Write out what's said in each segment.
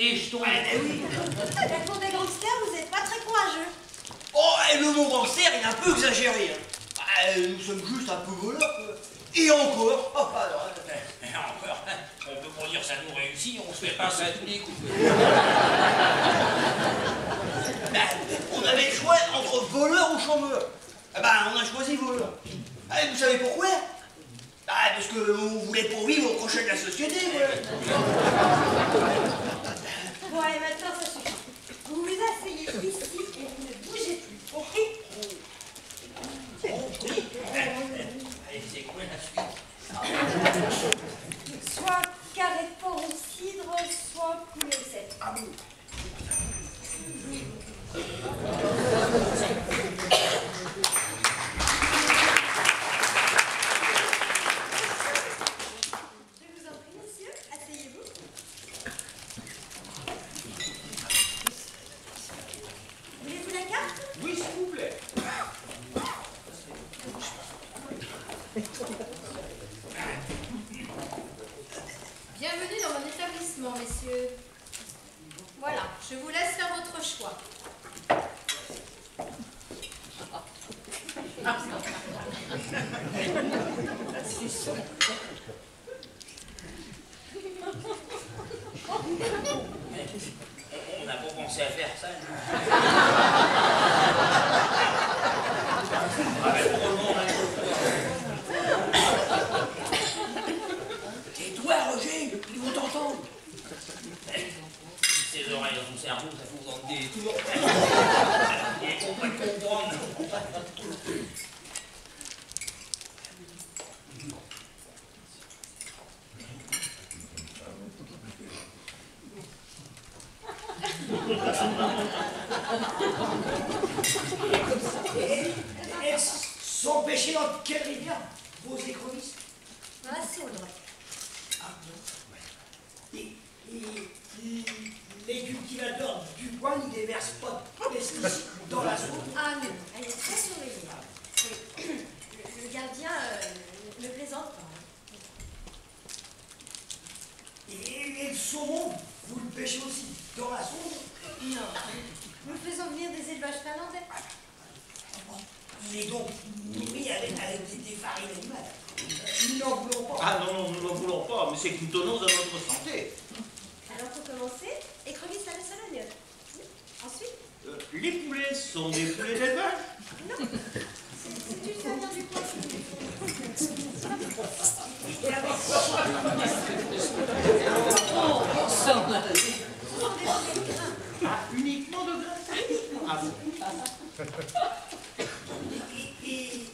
les jetons. Oui. Pour des gangsters, vous n'êtes pas très courageux. Oh, et le mot gangster, il est un peu exagéré. Hein. Nous sommes juste un peu voleurs. Et encore. Oh, alors, Et encore, on peut pas dire ça nous réussit, on se fait passer à tous les coups. On avait le choix entre voleur ou chômeur. On a choisi voleur. Vous savez pourquoi? Parce que vous voulez pas vivre au crochet de la société. Bon, allez, maintenant, ça suffit. Vous vous asseyez ici et vous ne bougez plus. Allez, c'est quoi la suite? Soit carré fort au cidre, soit poulet au sel. Je vous en prie, monsieur, asseyez-vous. Voulez-vous la carte? Oui, s'il vous plaît. Bienvenue dans mon établissement, messieurs. Voilà, je vous laisse faire votre choix. On n'a pas pensé à faire ça. Tais-toi, Roger, ils vont t'entendre. Ses oreilles dans son cerveau, ça vous en des tours. Il est compris de comprendre. Sont pêchés dans quelle rivière, vos écrevisses? Dans la Saudre. Les cultivateurs du coin n'y déversent pas de pesticides dans la Saudre? Ah non, elle est très surveillée. Oui. Le gardien ne plaisante pas. Et le saumon, vous le pêchez aussi dans la Saudre? Non, nous faisons venir des élevages finlandais. Il est donc nourri avec des farines animales. Nous n'en voulons pas. Ah non, nous n'en voulons pas, mais c'est que nous tenons à notre santé. Alors pour commencer, écrevisses à la salagne. Ensuite, Les poulets sont des poulets d'élevage? non, c'est une famille du coin. Oh, Ce sont des poulets de grain. Ah, uniquement de grains? Ah bon? Et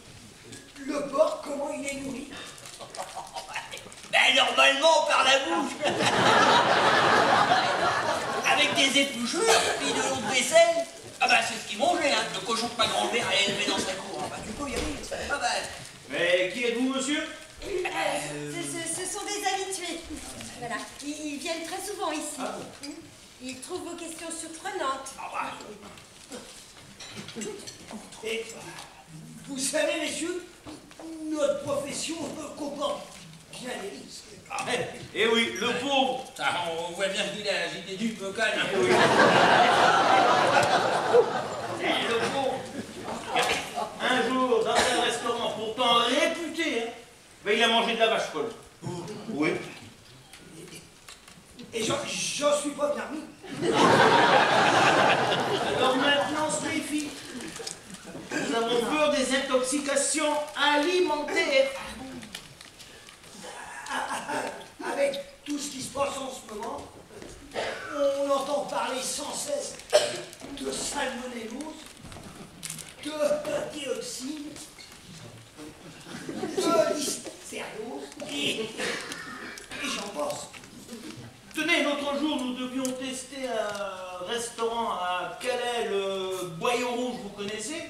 le porc, comment il est nourri? Normalement par la bouche. Avec des épluchures, puis de l'eau de vaisselle. C'est ce qu'il mangeait, hein. Le cochon que ma grand-mère a élevé dans sa cour. Tu peux y aller. Mais qui êtes-vous, monsieur? Ce sont des habitués. Voilà. Ils viennent très souvent ici. Ils trouvent vos questions surprenantes. Et vous savez, messieurs, notre profession comporte bien les risques. Eh oui, le pauvre. On voit bien qu'il a agité du peu calme. Le pauvre. Un jour, dans un restaurant pourtant réputé, hein, il a mangé de la vache folle. Oui. Et j'en suis pas bien mis. Alors maintenant, on se méfie. Nous avons peur des intoxications alimentaires. Avec tout ce qui se passe en ce moment, on entend parler sans cesse de salmonellose, de dioxine, de listériose, et j'en passe. Tenez, l'autre jour, nous devions tester un restaurant à Calais, le Boyau Rouge, vous connaissez?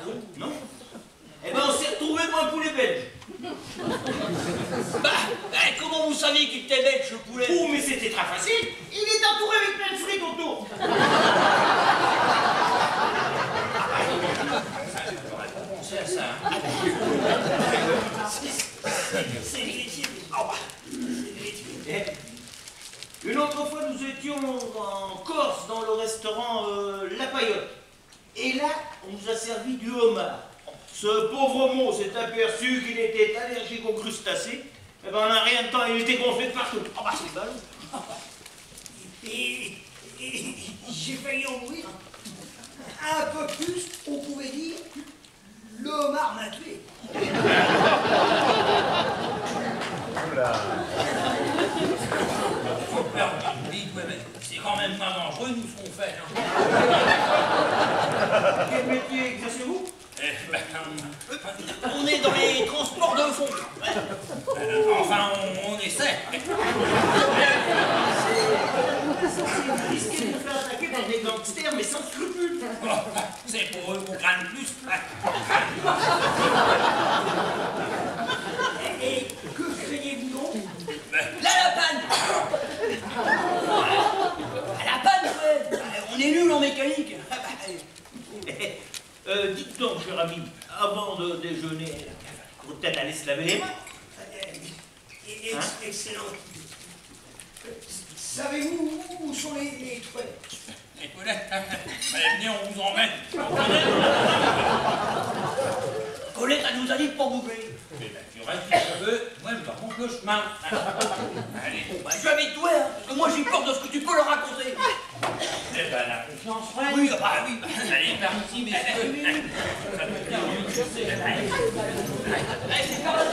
Non. Non? Eh ben, on s'est retrouvé devant un poulet belge. Comment vous saviez qu'il était belge, le poulet? Oh, mais c'était très facile. Il est entouré avec plein de frites autour. C'est ça. C'est des laitiers. Une autre fois, nous étions restaurant La Paillote. Et là, on nous a servi du homard. Ce pauvre mot s'est aperçu qu'il était allergique aux crustacés. Eh ben, en un rien de temps, il était gonflé de partout. Ah bah, c'est ballot. Et j'ai failli en mourir. Un peu plus, on pouvait dire, le homard m'a tué. C'est quand même pas dangereux, nous, ce qu'on fait. Hein. Quel métier exercez-vous? On est dans les transports de fond. Enfin, on essaie. C'est risqué de vous faire attaquer par des gangsters, mais sans scrupules. C'est pour eux qu'on craigne plus. Et que craignez-vous donc? Là, la panne. La panne, ouais. On est nuls en mécanique. Dites donc, cher ami, avant de déjeuner, il faut peut-être aller se laver les mains. Excellent. Savez-vous où sont les toilettes? Les toilettes. Venez, on vous emmène. Colette, elle nous a dit de pas bouger. Tu restes si tu veux, moi je leur montre le chemin. Allez, bah, je suis avec toi, hein, parce que moi j'ai peur de ce que tu peux leur raconter. Eh ben, la confiance, frère. Oui, bah oui. Allez, par ici, messieurs. Ça peut bien, oui, je sais. Allez, c'est par là.